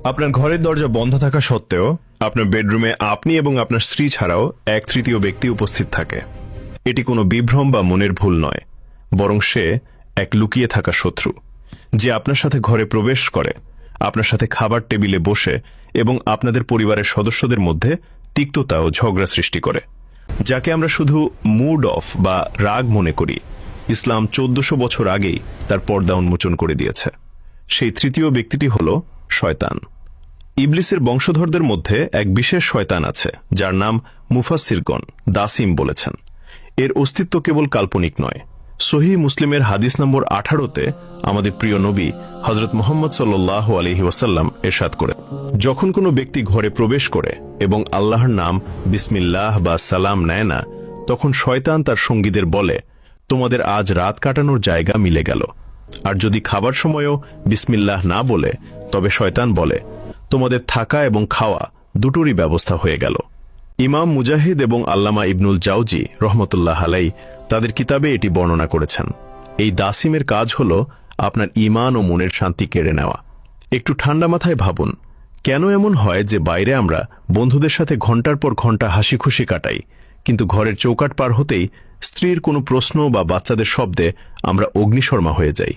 আপনার ঘরের দরজা বন্ধ থাকা সত্ত্বেও আপনার বেডরুমে আপনি এবং আপনার স্ত্রী ছাড়াও 1/3 ব্যক্তি উপস্থিত থাকে। এটি কোনো বিভ্রম বা মনের ভুল নয়, বরং সে এক লুকিয়ে থাকা শত্রু, যে আপনার সাথে ঘরে প্রবেশ করে, আপনার সাথে খাবার টেবিলে বসে এবং আপনাদের পরিবারের সদস্যদের মধ্যে তিক্ততা ও ঝগড়া সৃষ্টি করে, যাকে আমরা শুধু মুড অফ বা রাগ মনে করি। ইসলাম 1400 বছর আগেই তার পর্দা উন্মোচন করে দিয়েছে। সেই তৃতীয় ব্যক্তিটি হল শয়তান। ইবলিসের বংশধরদের মধ্যে এক বিশেষ শয়তান আছে, যার নাম মুফাসসিরগণ দাসিম বলেছেন। এর অস্তিত্ব কেবল কাল্পনিক নয়। সহিহ মুসলিমের হাদিস নম্বর 18-তে আমাদের প্রিয় নবী হযরত মুহাম্মদ সাল্লাল্লাহু আলাইহি ওয়াসাল্লাম ইরশাদ করেন, যখন কোনো ব্যক্তি ঘরে প্রবেশ করে এবং আল্লাহর নাম বিসমিল্লাহ বা সালাম নেয় না, তখন শয়তান তার সঙ্গীদের বলে, তোমাদের আজ রাত কাটানোর জায়গা মিলে গেল। আর যদি খাবার সময়ও বিসমিল্লাহ না বলে, তবে শয়তান বলে, তোমাদের থাকা এবং খাওয়া দুটোরই ব্যবস্থা হয়ে গেল। ইমাম মুজাহিদ এবং আল্লামা ইবনুল জাওজি রহমতুল্লাহ আলাই তাদের কিতাবে এটি বর্ণনা করেছেন। এই দাসিমের কাজ হল আপনার ঈমান ও মনের শান্তি কেড়ে নেওয়া। একটু ঠান্ডা মাথায় ভাবুন, কেন এমন হয় যে বাইরে আমরা বন্ধুদের সাথে ঘন্টার পর ঘন্টা হাসি খুশি কাটাই, কিন্তু ঘরের চৌকাঠ পার হতেই স্ত্রীর কোনো প্রশ্ন বা বাচ্চাদের শব্দে আমরা অগ্নিশর্মা হয়ে যাই।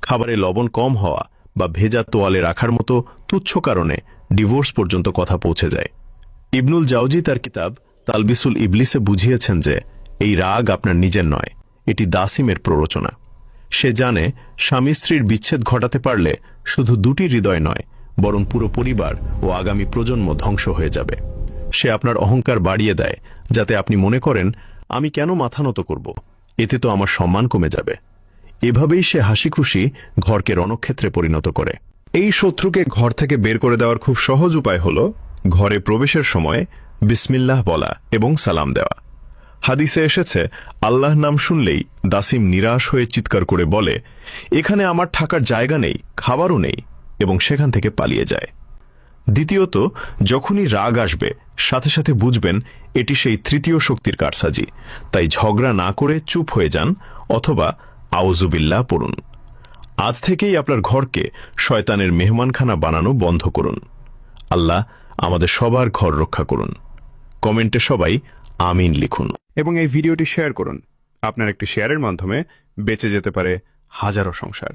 খাবারে লবণ কম হওয়া বা ভেজা তোয়ালে রাখার মতো তুচ্ছ কারণে ডিভোর্স পর্যন্ত কথা পৌঁছে যায়। ইবনুল জাওজি তার কিতাব তালবিসুল ইবলিসে বুঝিয়েছেন যে এই রাগ আপনার নিজের নয়, এটি দাসিমের প্ররোচনা। সে জানে স্বামী স্ত্রীর বিচ্ছেদ ঘটাতে পারলে শুধু দুটি হৃদয় নয়, বরং পুরো পরিবার ও আগামী প্রজন্ম ধ্বংস হয়ে যাবে। সে আপনার অহংকার বাড়িয়ে দেয়, যাতে আপনি মনে করেন, আমি কেন মাথা নত করব, এতে তো আমার সম্মান কমে যাবে। এভাবেই সে হাসি খুশি ঘরকে রণক্ষেত্রে পরিণত করে। এই শত্রুকে ঘর থেকে বের করে দেওয়ার খুব সহজ উপায় হল ঘরে প্রবেশের সময় বিসমিল্লাহ বলা এবং সালাম দেওয়া। হাদিসে এসেছে, আল্লাহ নাম শুনলেই দাসিম নিরাশ হয়ে চিৎকার করে বলে, এখানে আমার থাকার জায়গা নেই, খাবারও নেই, এবং সেখান থেকে পালিয়ে যায়। দ্বিতীয়ত, যখনই রাগ আসবে, সাথে সাথে বুঝবেন এটি সেই তৃতীয় শক্তির কারসাজি। তাই ঝগড়া না করে চুপ হয়ে যান অথবা আউযুবিল্লাহ পড়ুন। আজ থেকেই আপনার ঘরকে শয়তানের মেহমানখানা বানানো বন্ধ করুন। আল্লাহ আমাদের সবার ঘর রক্ষা করুন। কমেন্টে সবাই আমিন লিখুন এবং এই ভিডিওটি শেয়ার করুন। আপনার একটি শেয়ারের মাধ্যমে বেঁচে যেতে পারে হাজারো সংসার।